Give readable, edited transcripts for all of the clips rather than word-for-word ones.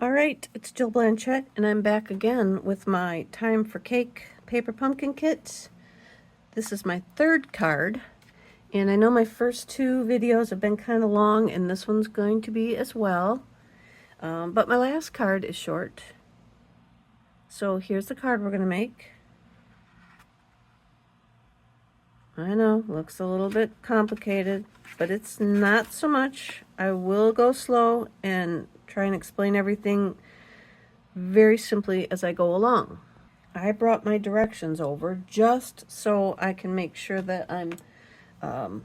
All right, it's Jill Blanchette, and I'm back again with my Time for Cake paper pumpkin kit. This is my third card, and I know my first two videos have been kind of long, and this one's going to be as well. But my last card is short. So here's the card we're going to make. I know, looks a little bit complicated, but it's not so much. I will go slow and try and explain everything very simply as I go along. I brought my directions over just so I can make sure that I'm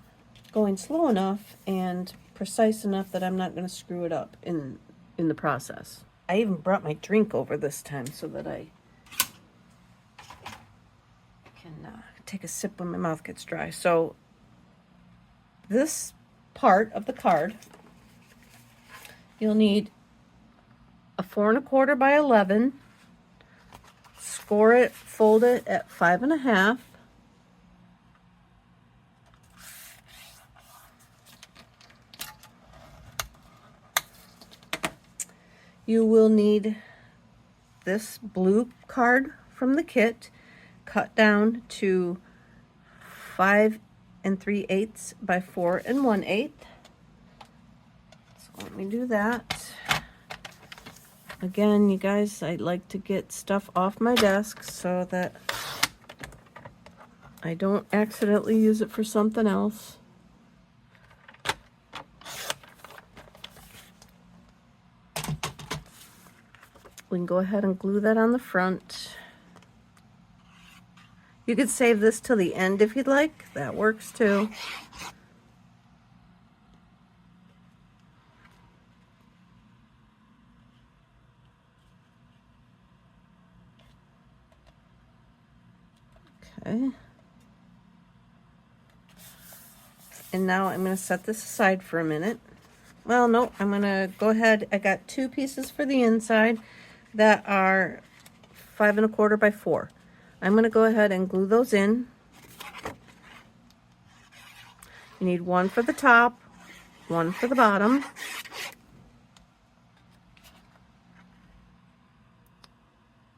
going slow enough and precise enough that I'm not going to screw it up in the process. I even brought my drink over this time so that I can take a sip when my mouth gets dry. So this part of the card, you'll need a 4 1/4 by 11. Score it, fold it at 5 1/2. You will need this blue card from the kit, cut down to 5 3/8 by 4 1/8. So let me do that. Again, you guys, I like to get stuff off my desk so that I don't accidentally use it for something else. We can go ahead and glue that on the front. You could save this till the end if you'd like. That works too. Okay. And now I'm going to set this aside for a minute. Well, no, I'm going to go ahead. I got 2 pieces for the inside that are 5 1/4 by 4. I'm going to go ahead and glue those in. You need 1 for the top, 1 for the bottom.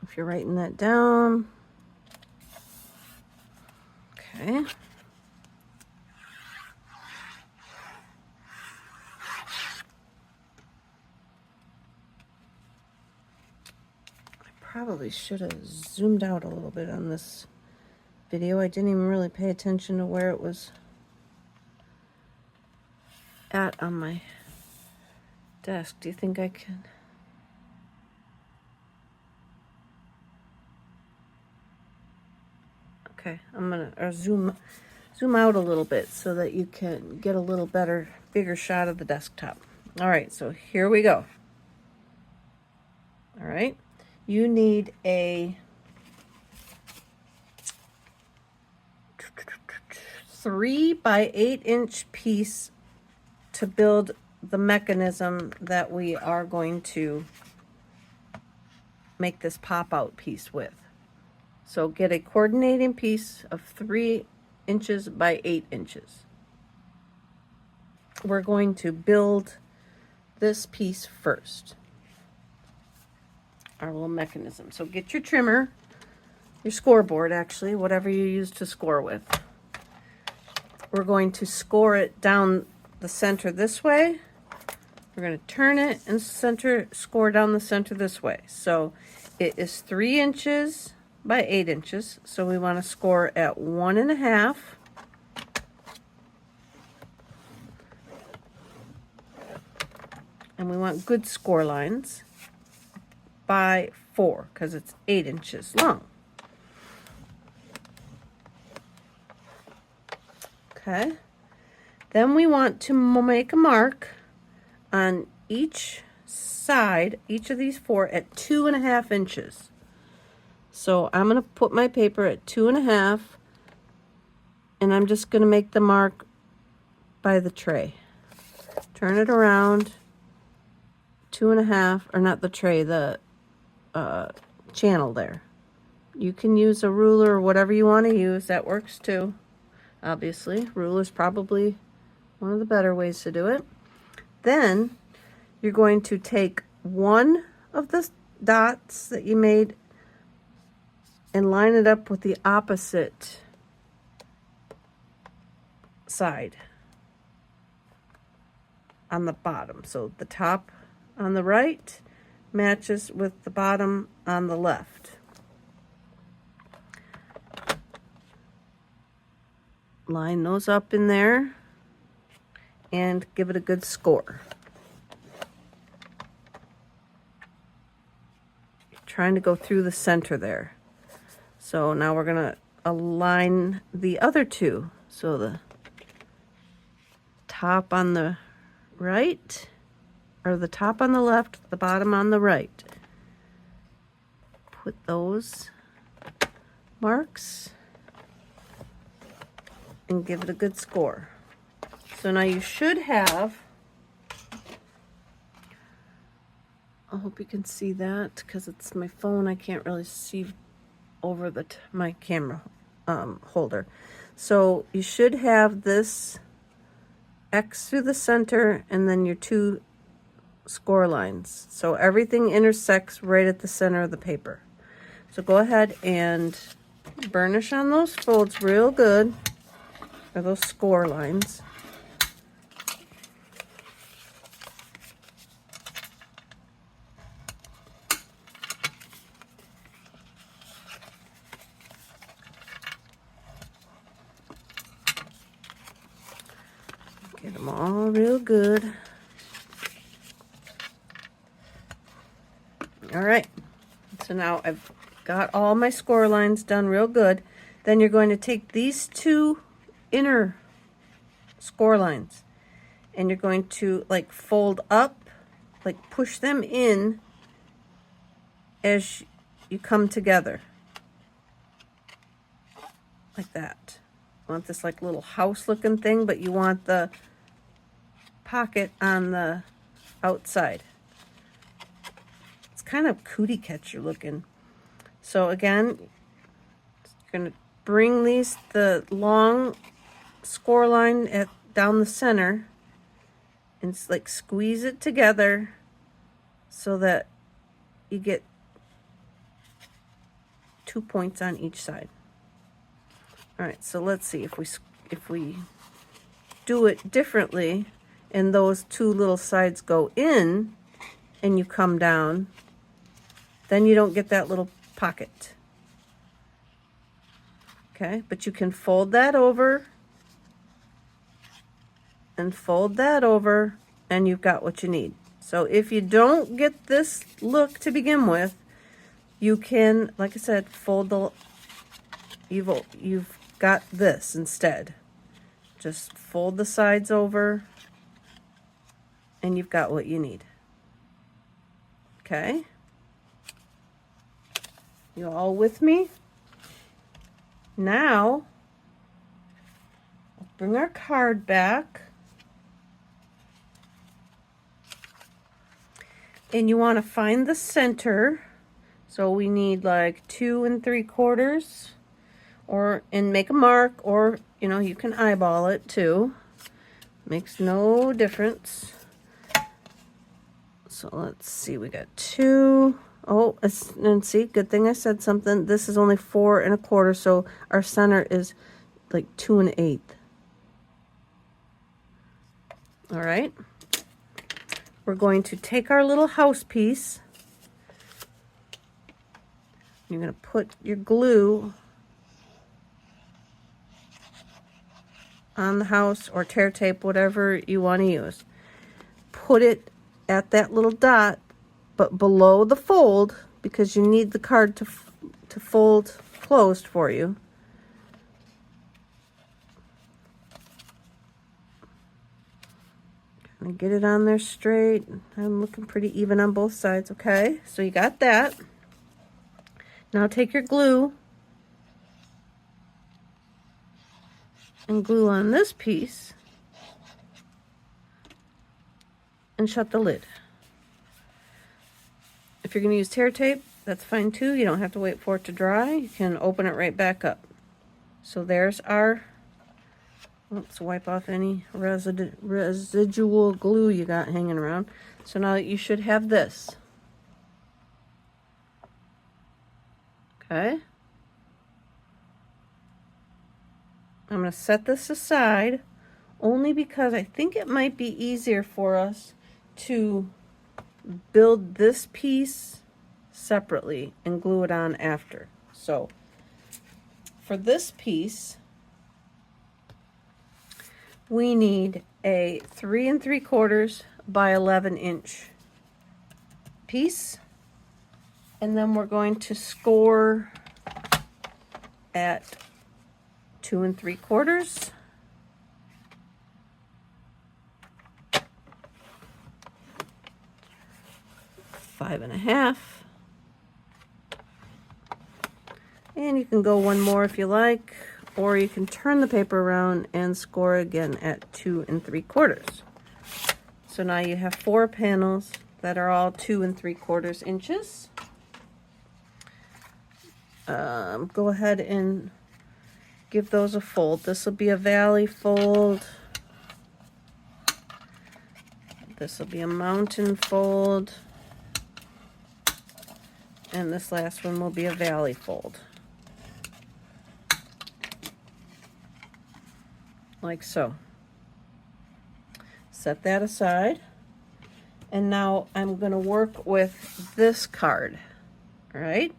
If you're writing that down. Okay. Probably should have zoomed out a little bit on this video. I didn't even really pay attention to where it was at on my desk. Do you think I can? Okay, I'm gonna zoom out a little bit so that you can get a little bigger shot of the desktop. All right, so here we go. All right, you need a 3 by 8 inch piece to build the mechanism that we are going to make this pop out piece with. So get a coordinating piece of 3 inches by 8 inches. We're going to build this piece first, our little mechanism. So get your trimmer, your scoreboard actually, whatever you use to score with. We're going to score it down the center this way. We're going to turn it and score down the center this way. So it is 3 inches by 8 inches. So we want to score at 1 1/2. And we want good score lines by 4 because it's 8 inches long. Okay. Then we want to make a mark on each side, each of these 4 at 2 1/2 inches. So I'm going to put my paper at 2 1/2, and I'm just going to make the mark by the tray. Turn it around, 2 1/2, or not the tray, the channel there. You can use a ruler or whatever you want to use. That works too. Obviously, ruler's probably one of the better ways to do it. Then you're going to take 1 of the dots that you made and line it up with the opposite side on the bottom. So the top on the right matches with the bottom on the left. Line those up in there and give it a good score. Trying to go through the center there. So now we're gonna align the other two. So the top on the right, or the top on the left, the bottom on the right. Put those marks and give it a good score. So now you should have, I hope you can see that because it's my phone. I can't really see over the my camera holder. So you should have this X through the center and then your two score lines. So everything intersects right at the center of the paper. So go ahead and burnish on those folds real good, or those score lines. Get them all real good. All right, so now I've got all my score lines done real good. Then you're going to take these two inner score lines and you're going to like fold up, like push them in as you come together. Like that. You want this like little house looking thing, but you want the pocket on the outside. It's kind of cootie catcher looking. So again, you're going to bring the long score line down the center and like squeeze it together so that you get 2 points on each side. All right, so let's see if we do it differently and those two little sides go in and you come down, then you don't get that little pocket. Okay, but you can fold that over and fold that over and you've got what you need. So if you don't get this look to begin with, you can, like I said, fold the, you've got this instead. Just fold the sides over and you've got what you need. Okay? You all with me? Now, bring our card back. And you want to find the center. So we need like 2 3/4, and make a mark, or you know, you can eyeball it too. Makes no difference. So let's see, we got 2. Oh, and see, good thing I said something. This is only 4 1/4, so our center is like 2 1/8. All right. We're going to take our little house piece. You're going to put your glue on the house or tear tape, whatever you want to use. Put it at that little dot, but below the fold, because you need the card to fold closed for you. And get it on there straight. I'm looking pretty even on both sides. Okay, so you got that. Now take your glue and glue on this piece and shut the lid. If you're going to use tear tape, that's fine too. You don't have to wait for it to dry. You can open it right back up. So there's our, let's wipe off any residual glue you got hanging around. So now you should have this. Okay. I'm going to set this aside only because I think it might be easier for us to build this piece separately and glue it on after. So for this piece, we need a 3 3/4 by 11-inch piece, and then we're going to score at 2 3/4, 5 1/2, and you can go one more if you like, or you can turn the paper around and score again at 2 3/4. So now you have 4 panels that are all 2 3/4 inches. Go ahead and give those a fold. This will be a valley fold. This will be a mountain fold. And this last one will be a valley fold. Like so. Set that aside. And now I'm going to work with this card. All right?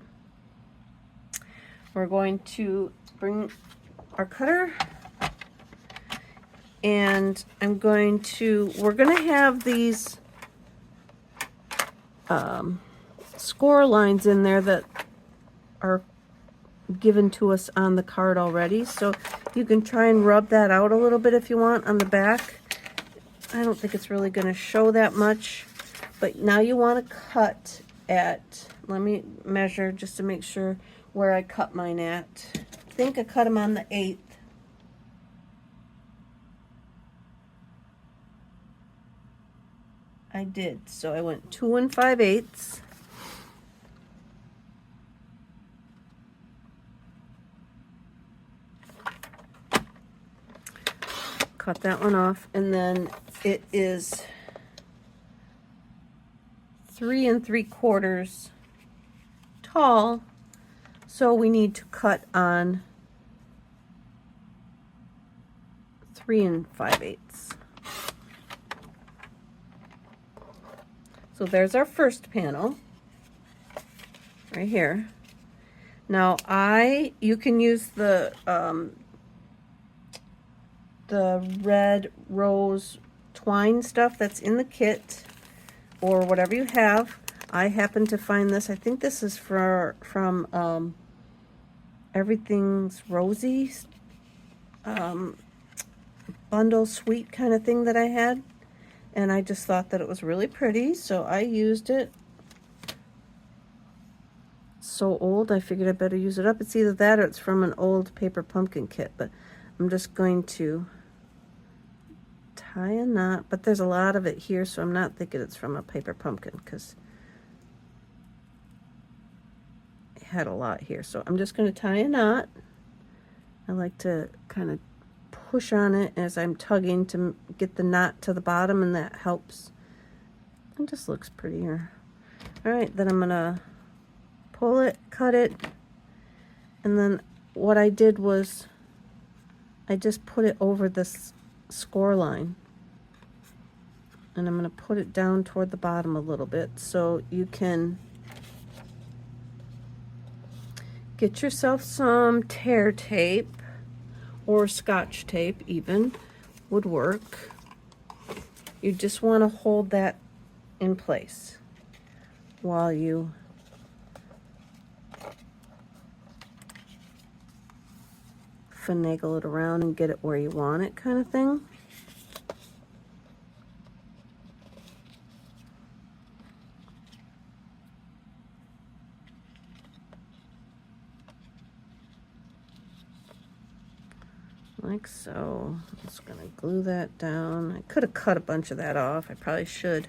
We're going to bring our cutter, and we're going to have these score lines in there that are given to us on the card already. So you can try and rub that out a little bit if you want on the back. I don't think it's really going to show that much, but now you want to cut at, let me measure just to make sure where I cut mine at. I think I cut them on the 8th. I did, so I went 2 5/8. Cut that one off, and then it is 3 3/4 tall, so we need to cut on 3 5/8. So there's our first panel right here. Now you can use the red rose twine stuff that's in the kit, or whatever you have. I happen to find this. I think this is from Everything's Rosy bundle suite kind of thing that I had. And I just thought that it was really pretty, so I used it. So old, I figured I better use it up. It's either that or it's from an old paper pumpkin kit, but I'm just going to tie a knot. But there's a lot of it here, so I'm not thinking it's from a paper pumpkin because it had a lot here. So I'm just going to tie a knot. I like to kind of push on it as I'm tugging to get the knot to the bottom, and that helps. It just looks prettier. All right, then I'm gonna pull it, cut it, and then what I did was I just put it over this score line, and I'm gonna put it down toward the bottom a little bit so you can get yourself some tear tape, or Scotch tape even would work. You just want to hold that in place while you finagle it around and get it where you want it, kind of thing. Like so. I'm just going to glue that down. I could have cut a bunch of that off. I probably should.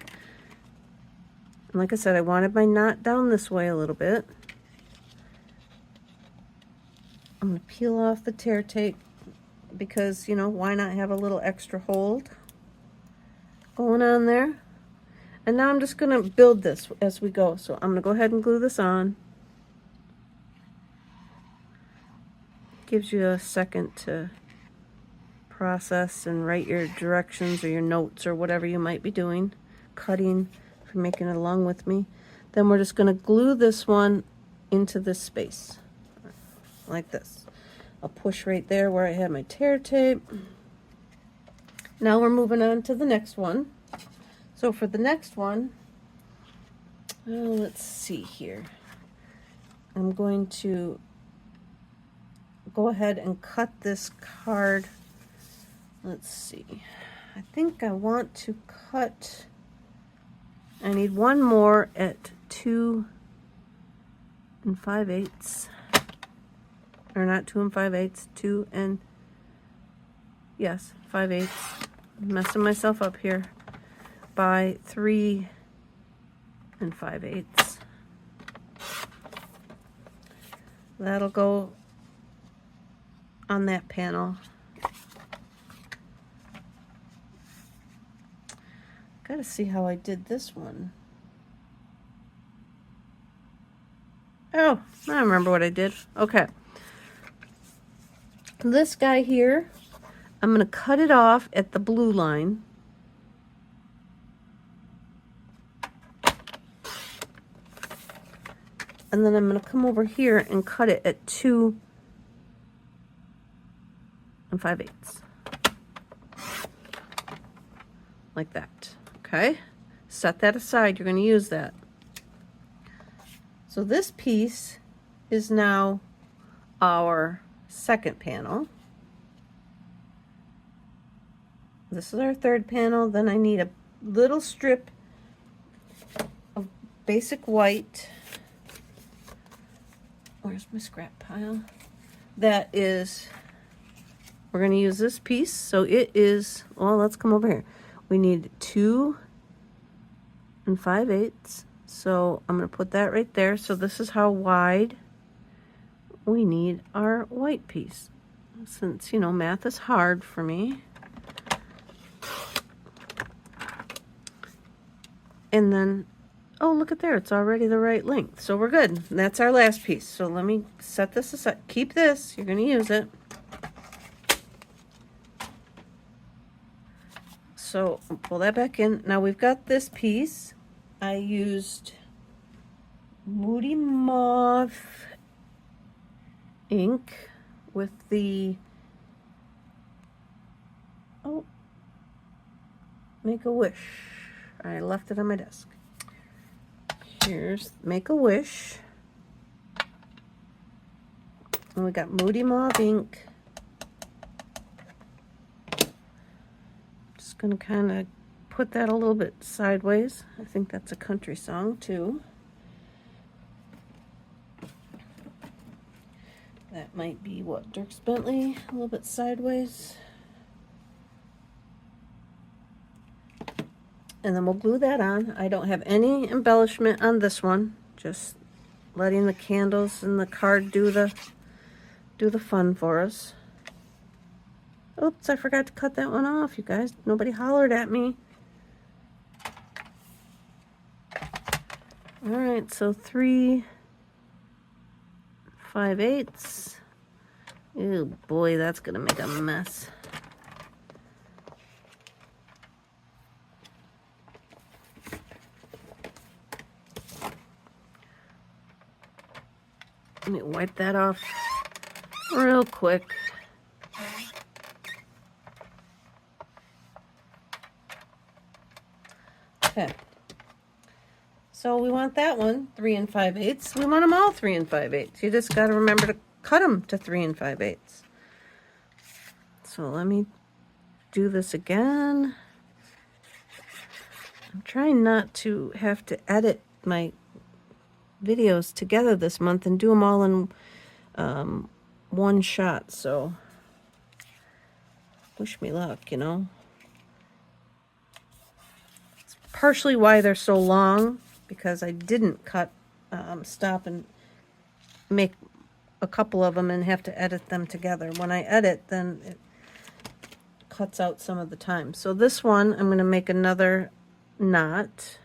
And like I said, I wanted my knot down this way a little bit. I'm going to peel off the tear tape because, you know, why not have a little extra hold going on there? And now I'm just going to build this as we go. So I'm going to go ahead and glue this on. gives you a second to process and write your directions or your notes or whatever you might be doing, cutting, if you're making it along with me. Then we're just going to glue this one into this space, like this. I'll push right there where I had my tear tape. Now we're moving on to the next one. So for the next one, let's see here. I'm going to go ahead and cut this card. Let's see. I think I want to cut, I need one more at 2 5/8. Or not 2 5/8, 2 and, yes, 5/8. I'm messing myself up here. By 3 5/8. That'll go on that panel. Gotta see how I did this one. Oh, I remember what I did. Okay. This guy here, I'm going to cut it off at the blue line. And then I'm going to come over here and cut it at 2 5/8. Like that. Okay? Set that aside. You're going to use that. So this piece is now our second panel. This is our third panel. Then I need a little strip of basic white. Where's my scrap pile? That is, we're going to use this piece. So it is, well, let's come over here. We need 2 5/8. So I'm going to put that right there. So this is how wide we need our white piece. Since, you know, math is hard for me. And then, oh, look at there. It's already the right length. So we're good. That's our last piece. So let me set this aside. Keep this. You're going to use it. So I'll pull that back in. Now we've got this piece. I used Moody Mauve ink with the, oh, Make-A-Wish. I left it on my desk. Here's Make-A-Wish. And we got Moody Mauve ink. Just gonna kind of put that a little bit sideways. I think that's a country song too. That might be what, Dierks Bentley, a little bit sideways. And then we'll glue that on. I don't have any embellishment on this one. Just letting the candles and the card do the fun for us. Oops, I forgot to cut that one off, you guys. Nobody hollered at me. All right, so 3 5/8. Oh boy, that's gonna make a mess. Let me wipe that off real quick. Okay. So we want that one 3 5/8. We want them all 3 5/8. You just got to remember to cut them to 3 5/8. So let me do this again. I'm trying not to have to edit my videos together this month and do them all in one shot. So wish me luck, you know. It's partially why they're so long, because I didn't stop and make a couple of them and have to edit them together. When I edit, then it cuts out some of the time. So this one, I'm going to make another knot.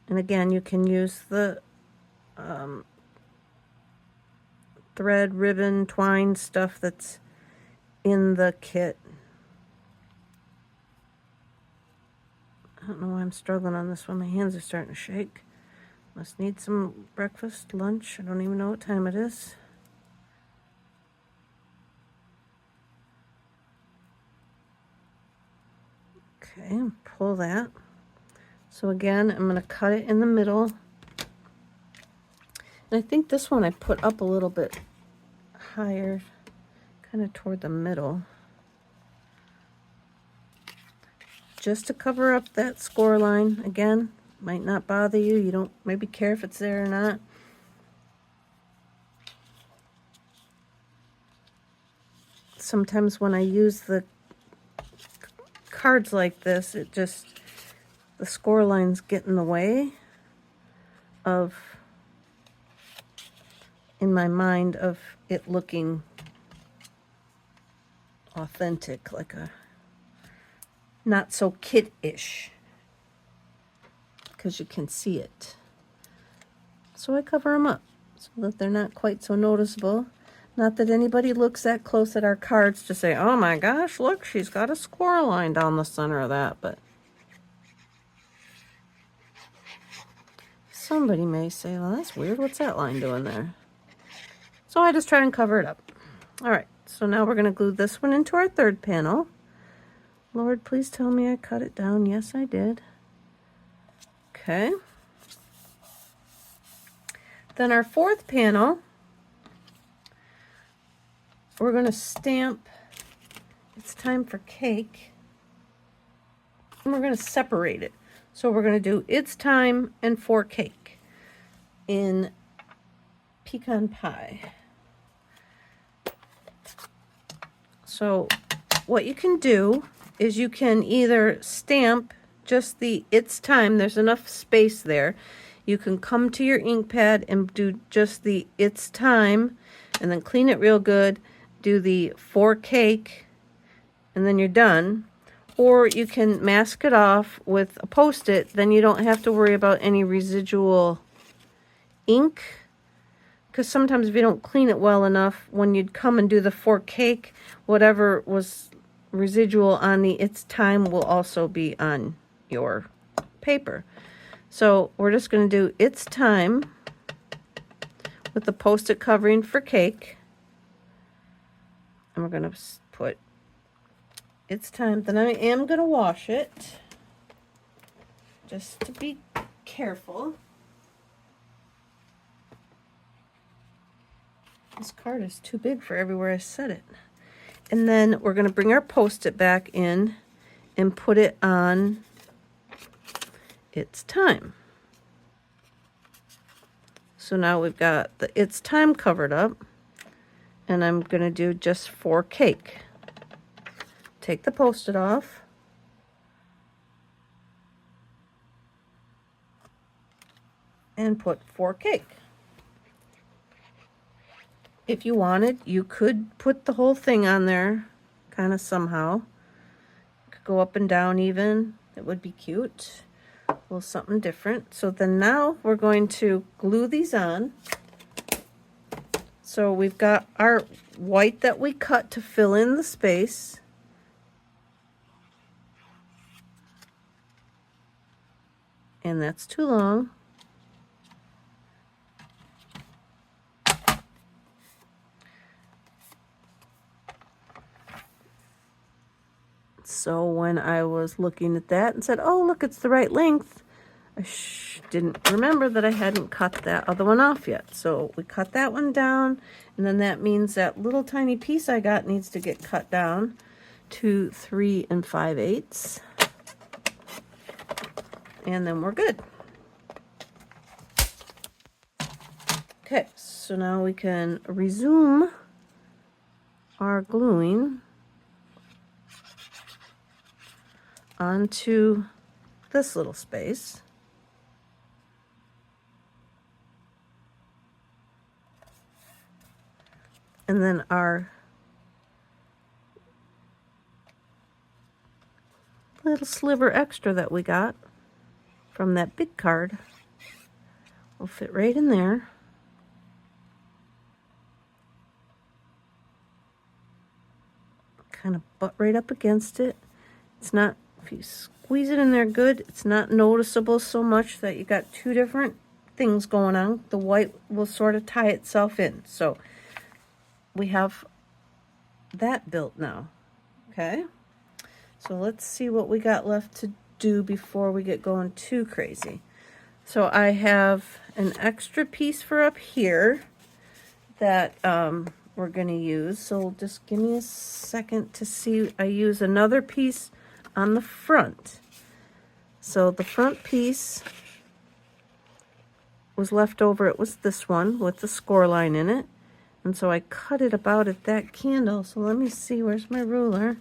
And again, you can use the thread, ribbon, twine stuff that's in the kit. I don't know why I'm struggling on this one. My hands are starting to shake. Must need some breakfast, lunch. I don't even know what time it is. Okay, pull that. So again, I'm going to cut it in the middle. And I think this one I put up a little bit higher, kind of toward the middle. Just to cover up that score line. Again, might not bother you. You don't maybe care if it's there or not. Sometimes when I use the cards like this, it just, the score lines get in the way of, in my mind, of it looking authentic, like a not so kit-ish, because you can see it. So I cover them up so that they're not quite so noticeable. Not that anybody looks that close at our cards to say, oh my gosh, look, she's got a score line down the center of that. But somebody may say, well, that's weird. What's that line doing there? So I just try and cover it up. All right, so now we're going to glue this one into our third panel. Lord, please tell me I cut it down. Yes, I did. Okay. Then our fourth panel, we're going to stamp It's Time for Cake. And we're going to separate it. So we're going to do It's Time and For Cake in pecan pie. So what you can do is you can either stamp just the It's Time. There's enough space there. You can come to your ink pad and do just the It's Time and then clean it real good. Do the For Cake and then you're done. Or you can mask it off with a Post-it. Then you don't have to worry about any residual ink. Because sometimes if you don't clean it well enough, when you'd come and do the For Cake, whatever was residual on the It's Time will also be on your paper. So we're just going to do It's Time with the Post-it covering for cake. And we're going to put It's Time. Then I am going to wash it, just to be careful. This card is too big for everywhere I set it. And then we're going to bring our Post-it back in and put it on It's Time. So now we've got the It's Time covered up, and I'm going to do just For Cake. Take the Post-it off. And put For Cake. If you wanted, you could put the whole thing on there, kind of somehow. You could go up and down even. It would be cute. A little something different. So then now we're going to glue these on. So we've got our white that we cut to fill in the space. And that's too long. So when I was looking at that and said, oh, look, it's the right length, I didn't remember that I hadn't cut that other one off yet. So we cut that one down, and then that means that little tiny piece I got needs to get cut down to 3 5/8. And then we're good. Okay, so now we can resume our gluing onto this little space. And then our little sliver extra that we got from that big card, will fit right in there. Kind of butt right up against it. It's not, if you squeeze it in there good, it's not noticeable so much that you got two different things going on. The white will sort of tie itself in. So we have that built now. Okay, so let's see what we got left to do before we get going too crazy. So I have an extra piece for up here that we're going to use. So just give me a second to see. I use another piece on the front. So the front piece was left over. It was this one with the score line in it. And so I cut it about at that candle. So let me see, where's my ruler?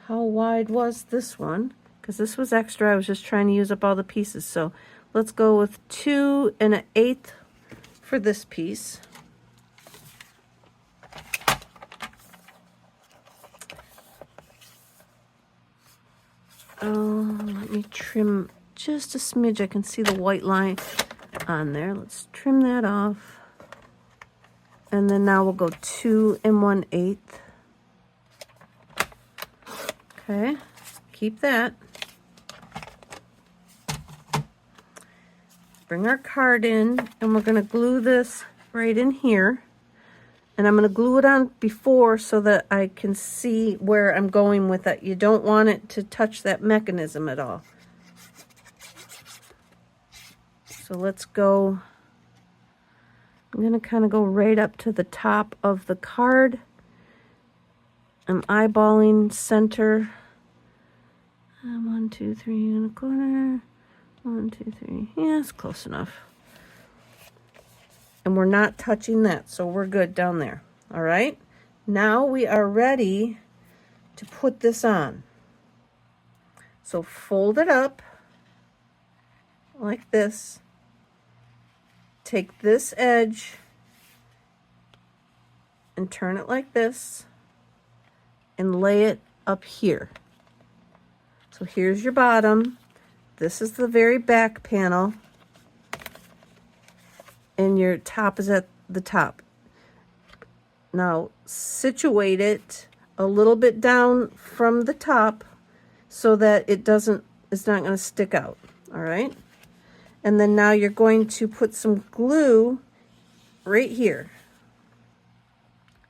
How wide was this one? Because this was extra. I was just trying to use up all the pieces. So let's go with 2 1/8 for this piece. Let me trim just a smidge. I can see the white line on there. Let's trim that off. And then now we'll go 2 1/8. Okay, keep that. Bring our card in, and we're going to glue this right in here. And I'm going to glue it on before so that I can see where I'm going with it. You don't want it to touch that mechanism at all. So let's go. I'm going to kind of go right up to the top of the card. I'm eyeballing center. 1, 2, 3 in a corner. 1, 2, 3. Yeah, it's close enough. And we're not touching that, so we're good down there. All right. Now we are ready to put this on. So fold it up like this. Take this edge and turn it like this and lay it up here. So here's your bottom. This is the very back panel. And your top is at the top. Now situate it a little bit down from the top so that it's not going to stick out. All right. And then now you're going to put some glue right here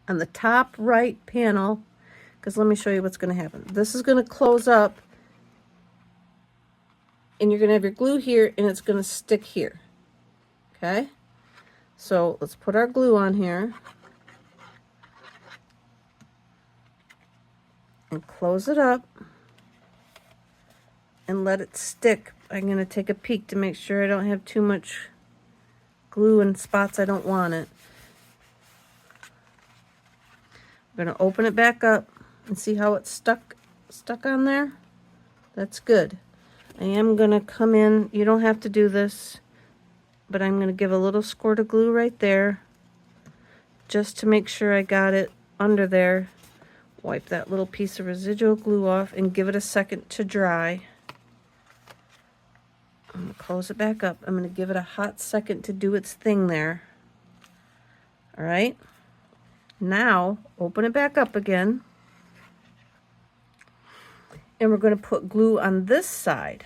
on the top right panel, because let me show you what's going to happen. This is going to close up, and you're going to have your glue here, and it's going to stick here. Okay? So let's put our glue on here and close it up and let it stick. I'm going to take a peek to make sure I don't have too much glue in spots I don't want it. I'm going to open it back up and see how it's stuck on there. That's good. I am going to come in. You don't have to do this, but I'm going to give a little squirt of glue right there just to make sure I got it under there. Wipe that little piece of residual glue off and give it a second to dry. I'm going to close it back up. I'm going to give it a hot second to do its thing there. All right. Now, open it back up again. And we're going to put glue on this side.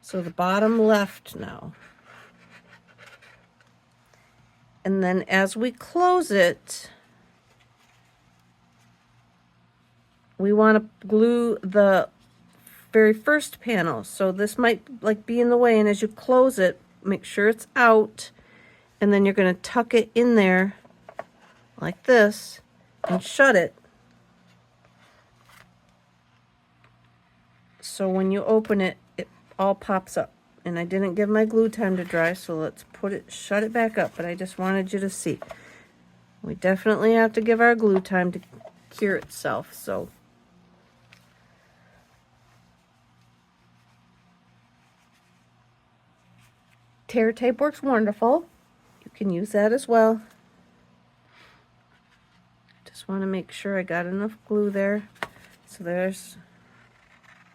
So the bottom left now. And then as we close it, we want to glue the very first panel. So this might like be in the way, and as you close it, make sure it's out, and then you're going to tuck it in there like this and shut it. So when you open it, it all pops up. And I didn't give my glue time to dry, so let's shut it back up. But I just wanted you to see. We definitely have to give our glue time to cure itself. So tear tape works wonderful. You can use that as well. Just want to make sure I got enough glue there. So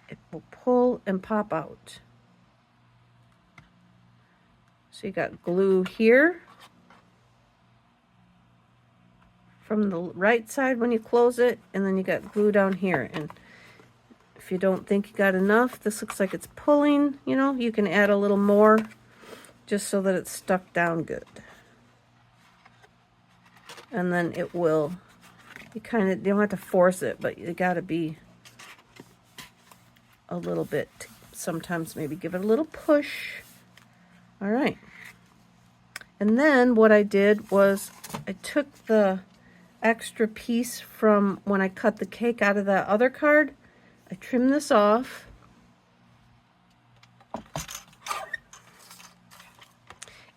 it will pull and pop out. So you got glue here from the right side when you close it, and then you got glue down here. And if you don't think you got enough, this looks like it's pulling, you know, you can add a little more just so that it's stuck down good. And then it will, you don't have to force it, but you got to be a little bit, sometimes maybe give it a little push. All right. And then what I did was I took the extra piece from when I cut the cake out of that other card. I trimmed this off.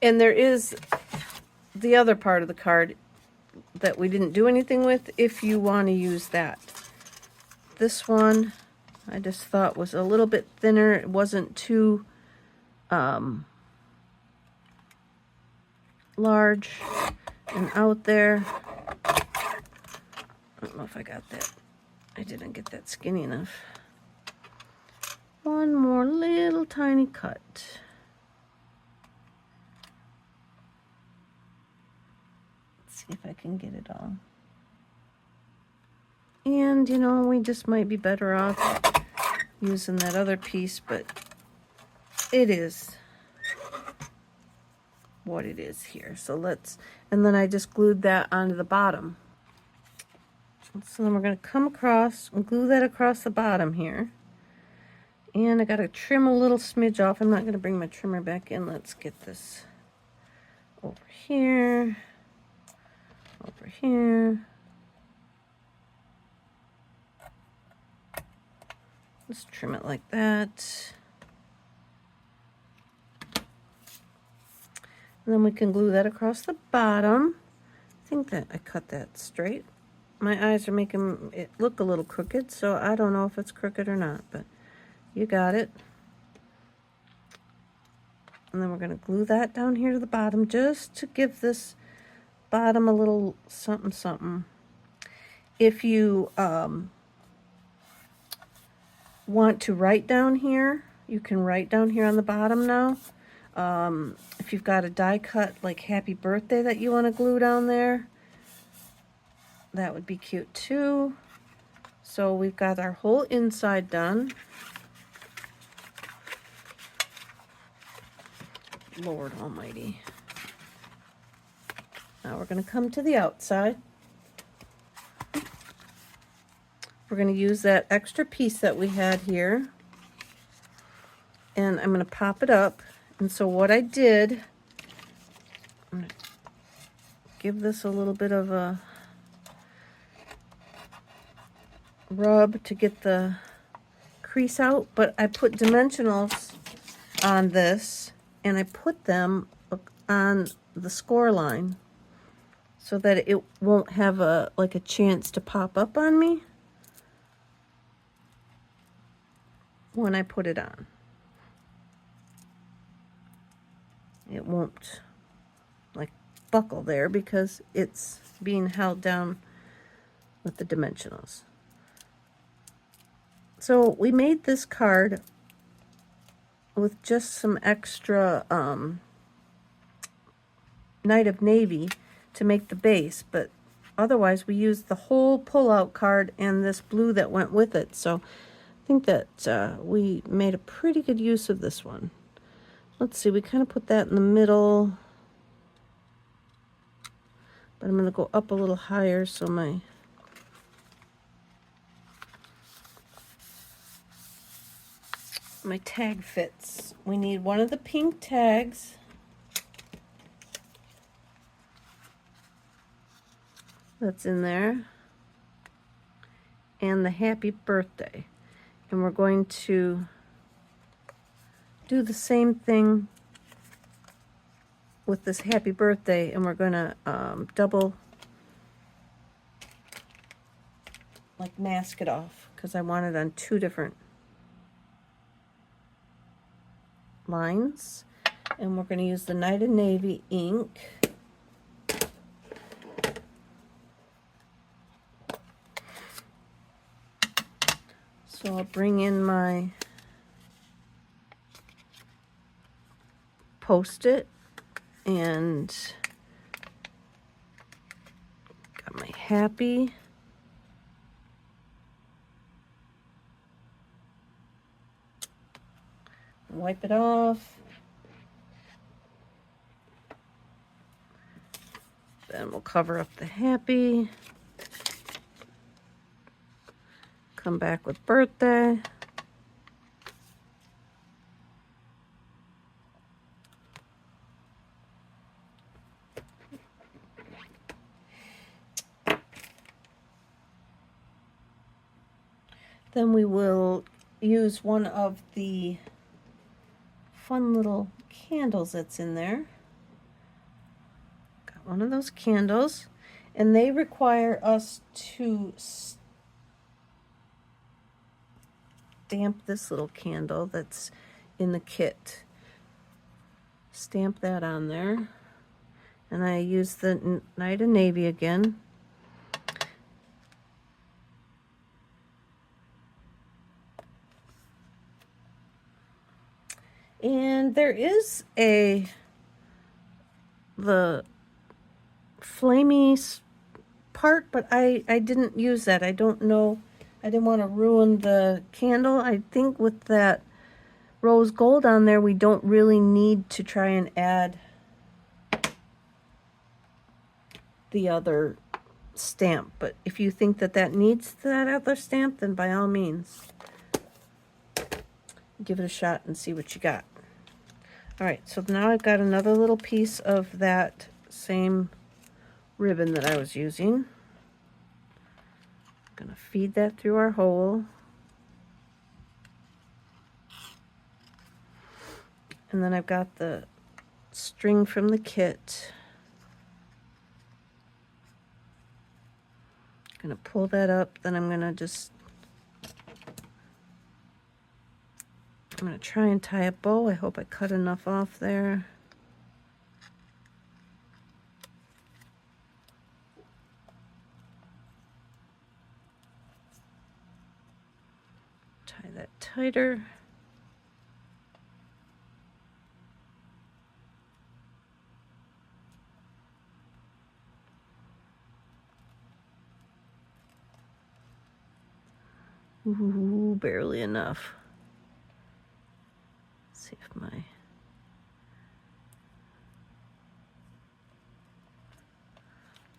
And there is the other part of the card that we didn't do anything with if you want to use that. This one I just thought was a little bit thinner. It wasn't too large and out there. I don't know if I got that. I didn't get that skinny enough. One more little tiny cut. Let's see if I can get it all. And, you know, we just might be better off using that other piece, but it is what it is here. So and then I just glued that onto the bottom. So then we're going to come across and glue that across the bottom here. And I got to trim a little smidge off. I'm not going to bring my trimmer back in. Let's get this over here, over here. Let's trim it like that. And then we can glue that across the bottom. I think that I cut that straight. My eyes are making it look a little crooked, so I don't know if it's crooked or not, but you got it. And then we're going to glue that down here to the bottom just to give this bottom a little something something. If you want to write down here, you can write down here on the bottom now. If you've got a die cut like happy birthday that you want to glue down there, that would be cute too. So we've got our whole inside done. Lord almighty. Now we're going to come to the outside. We're going to use that extra piece that we had here, and I'm going to pop it up. And so what I did, I'm going to give this a little bit of a rub to get the crease out, but I put dimensionals on this, and I put them on the score line so that it won't have a chance to pop up on me when I put it on. It won't buckle there because it's being held down with the dimensionals. So we made this card with just some extra Night of Navy to make the base, but otherwise we used the whole pull-out card and this blue that went with it. So I think that we made a pretty good use of this one. Let's see, we kind of put that in the middle, but I'm going to go up a little higher so my tag fits. We need one of the pink tags. That's in there. And the happy birthday. And we're going to do the same thing with this happy birthday, and we're going to double mask it off because I want it on two different lines. And we're going to use the Night of Navy ink. So I'll bring in my Post-it And got my happy. Wipe it off. Then we'll cover up the happy. Come back with birthday. Then we will use one of the fun little candles that's in there. Got one of those candles, and they require us to stamp this little candle that's in the kit. Stamp that on there. And I use the Night of Navy again. And there is the flamey part, but I didn't use that. I don't know. I didn't want to ruin the candle. I think with that rose gold on there, we don't really need to try and add the other stamp. But if you think that that needs that other stamp, then by all means, give it a shot and see what you got. All right, so now I've got another little piece of that same ribbon that I was using. I'm gonna feed that through our hole. And then I've got the string from the kit. I'm gonna pull that up, then I'm gonna try and tie a bow. I hope I cut enough off there. Tie that tighter. Ooh, barely enough. See if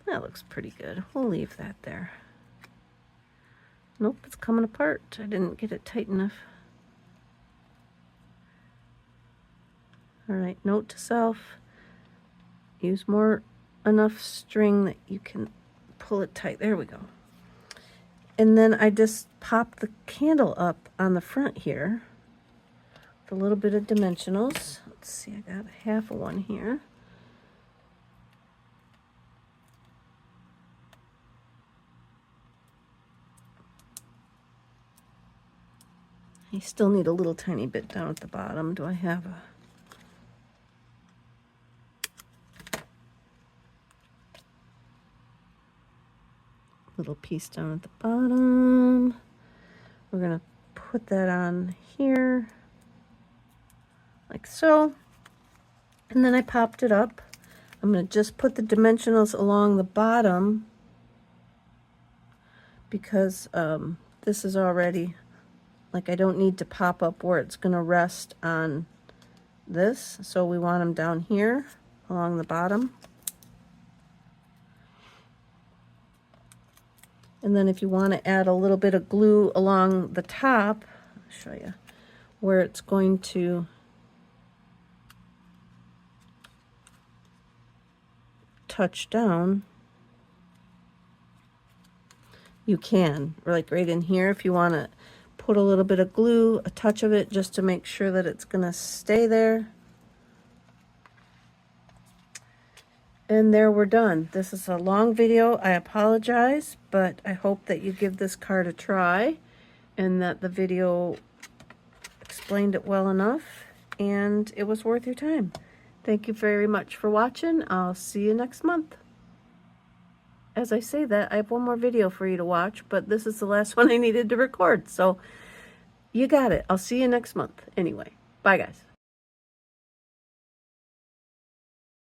that looks pretty good. We'll leave that there. Nope, it's coming apart. I didn't get it tight enough. All right, note to self, use enough string that you can pull it tight. There we go. And then I just pop the candle up on the front here. A little bit of dimensionals. Let's see, I got half of one here. I still need a little tiny bit down at the bottom. Do I have a little piece down at the bottom? We're gonna put that on here. Like so, and then I popped it up. I'm going to just put the dimensionals along the bottom because this is already, like I don't need to pop up where it's going to rest on this, so we want them down here along the bottom. And then if you want to add a little bit of glue along the top, I'll show you where it's going to touch down, you can, or like right in here, if you want to put a little bit of glue, a touch of it, just to make sure that it's going to stay there. And there, we're done. This is a long video. I apologize, but I hope that you give this card a try and that the video explained it well enough and it was worth your time. Thank you very much for watching. I'll see you next month. As I say that, I have one more video for you to watch, but this is the last one I needed to record. So you got it. I'll see you next month. Anyway, bye guys.